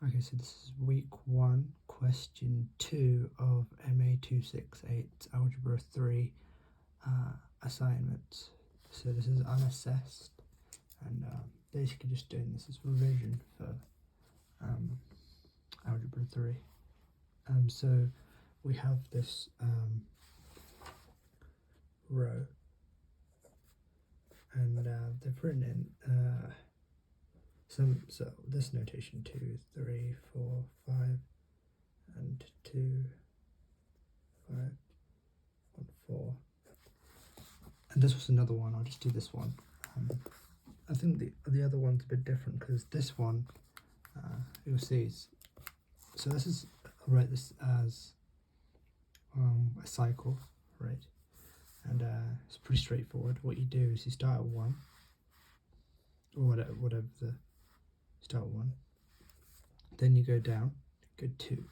Okay, so this is week 1, question 2 of MA 268 Algebra 3 assignments. So this is unassessed, and basically just doing this as revision for Algebra 3. So we have this row, and they've written in so this notation 2, 3, 4, 5, and 2, 5, 1, 4. And this was another one. I'll just do this one. I think the other one's a bit different because this one, you'll see. So this is, I'll write this as a cycle, right? And it's pretty straightforward. What you do is you start at 1, or whatever the start at 1. Then you go down, go 2.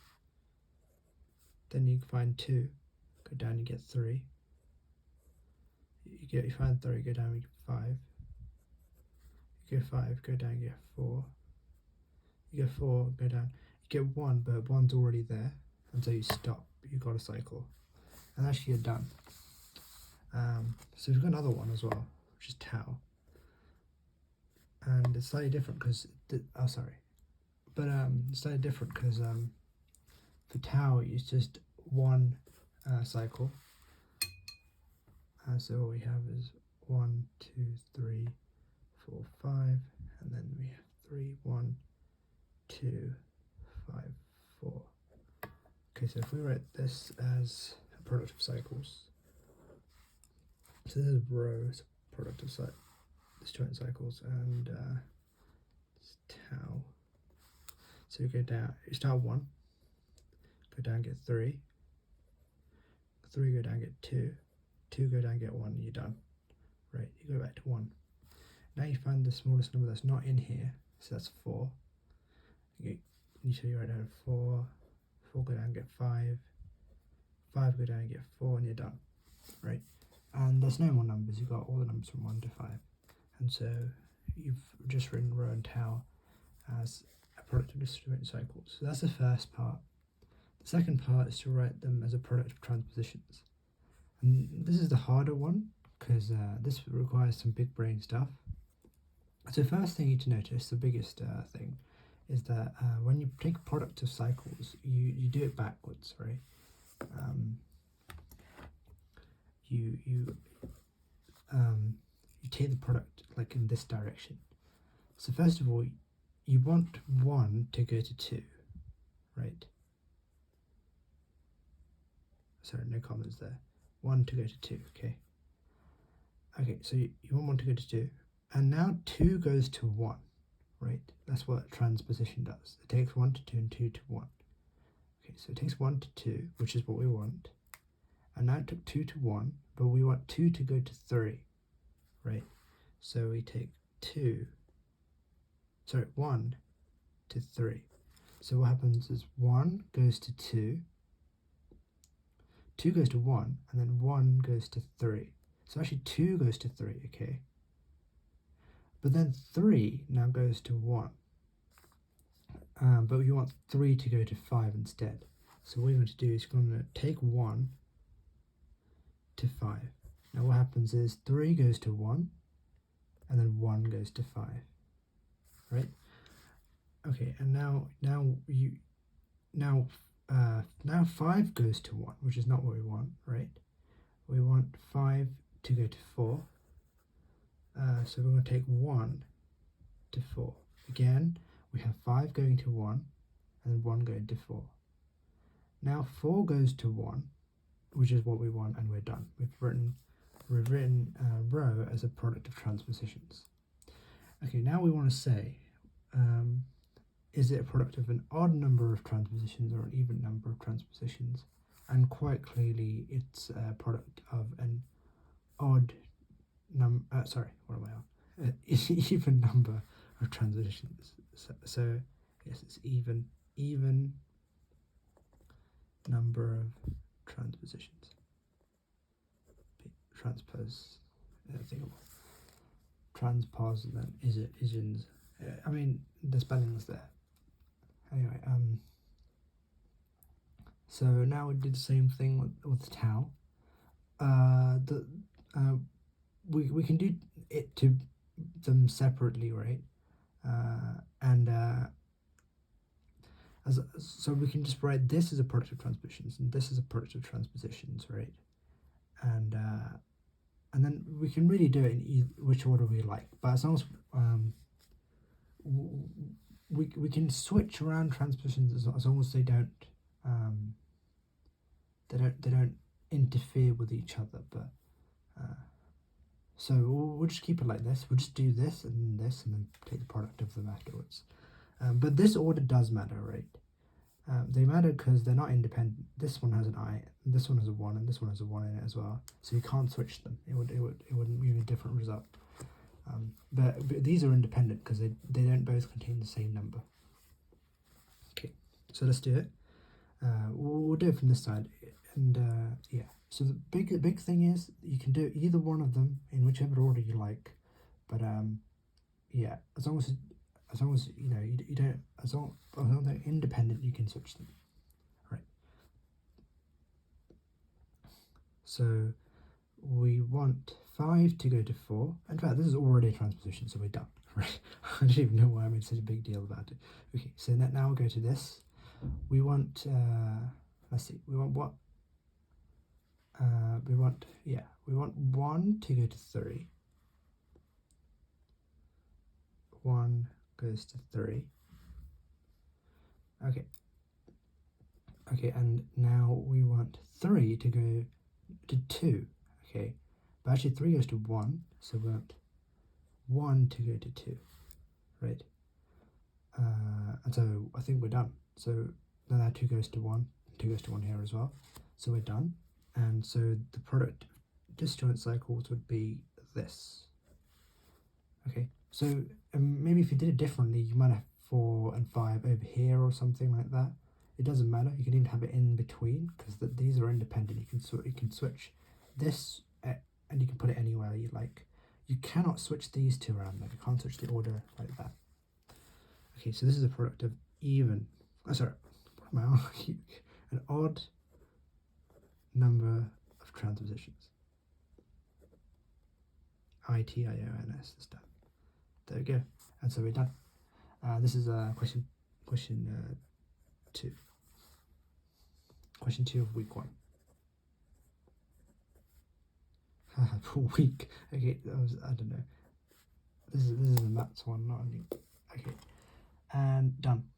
Then you find 2, go down, you get 3. You find 3, go down, you get 5. You go 5, go down, you get 4. You go 4, go down, you get 1, but 1's already there, and so you stop. You've got a cycle, and actually you're done. So we've got another one as well, which is tau, and it's slightly different because it's slightly different because for tau it's just one cycle. So what we have is 1, 2, 3, 4, 5, and then we have 3, 1, 2, 5, 4. Okay, so if we write this as a product of cycles, so this is row, it's a product of disjoint cycles, and it's tau. So you go down, you start 1, go down, get 3, 3 go down, get 2, 2 go down, get 1, and you're done. Right, you go back to 1. Now you find the smallest number that's not in here, so that's 4. You write down 4, 4 go down, get 5, 5 go down, get 4, and you're done. Right, and there's no more numbers. You've got all the numbers from 1 to 5, and so you've just written row and tau as a product of disjoint cycles. So that's the first part. The second part is to write them as a product of transpositions, and this is the harder one because this requires some big brain stuff. So first thing you need to notice, the biggest thing, is that when you take a product of cycles, you do it backwards, right? You take the product like in this direction. So first of all, you want 1 to go to 2, right? Sorry, no comments there. 1 to go to 2, okay. Okay, so you want 1 to go to 2, and now 2 goes to 1, right? That's what transposition does. It takes 1 to 2 and 2 to 1. Okay, so it takes 1 to 2, which is what we want, and now it took 2 to 1, but we want 2 to go to 3, right? So we take 1 to 3. So what happens is 1 goes to 2, 2 goes to 1, and then 1 goes to 3. So actually 2 goes to 3, okay? But then 3 now goes to 1. But we want 3 to go to 5 instead. So what we're going to do is we're going to take 1 to 5. Now what happens is 3 goes to 1, and then 1 goes to 5, right? Okay, and now 5 goes to 1, which is not what we want, right? We want 5 to go to 4. So we're going to take 1 to 4. Again, we have 5 going to 1, and then 1 going to 4. Now 4 goes to 1, which is what we want, and we're done. We've written row as a product of transpositions. Okay, now we want to say, is it a product of an odd number of transpositions or an even number of transpositions? And quite clearly, it's a product of an odd even number of transitions. So yes, it's even number of transpositions. Transpose and then isins. I mean, the spelling's there. anyway, so now we did the same thing with tau. We can do it to them separately, right? So we can just write this as a product of transpositions and this is a product of transpositions, right? And then we can really do it in which order we like, but as long as we can switch around transpositions as long as they don't interfere with each other. But so we'll just keep it like this. We'll just do this and then take the product of them afterwards. But this order does matter, right? They matter because they're not independent. This one has an I, and this one has a 1, and this one has a 1 in it as well. So you can't switch them. It wouldn't give you a different result. But these are independent because they don't both contain the same number. Okay, so let's do it. We'll do it from this side, and yeah. So the big thing is you can do either one of them in whichever order you like, but yeah, as long as you know you don't, as long as they're independent, you can switch them, right? So we want 5 to go to 4. In fact, this is already a transposition, so we're done, right? I don't even know why I made such a big deal about it. Okay, so now we'll go to this. We want let's see, we want what? We want 1 to go to 3. 1 goes to 3. Okay, and now we want 3 to go to 2. Okay, but actually 3 goes to 1, so we want 1 to go to 2, right? And so I think we're done. So then that 2 goes to 1, 2 goes to 1 here as well. So we're done. And so the product of disjoint cycles would be this. Okay, so maybe if you did it differently, you might have 4 and 5 over here or something like that. It doesn't matter. You can even have it in between because these are independent. You can switch this and you can put it anywhere you like. You cannot switch these two around. Like you can't switch the order like that. Okay, so this is a product of even. Oh, sorry, what am I on? An odd number of transpositions. ITIONS this time. There we go. And so we're done. This is question 2. Question 2 of week 1. Week. Okay, that was, I don't know. This is the maths one, not a new. Okay, and done.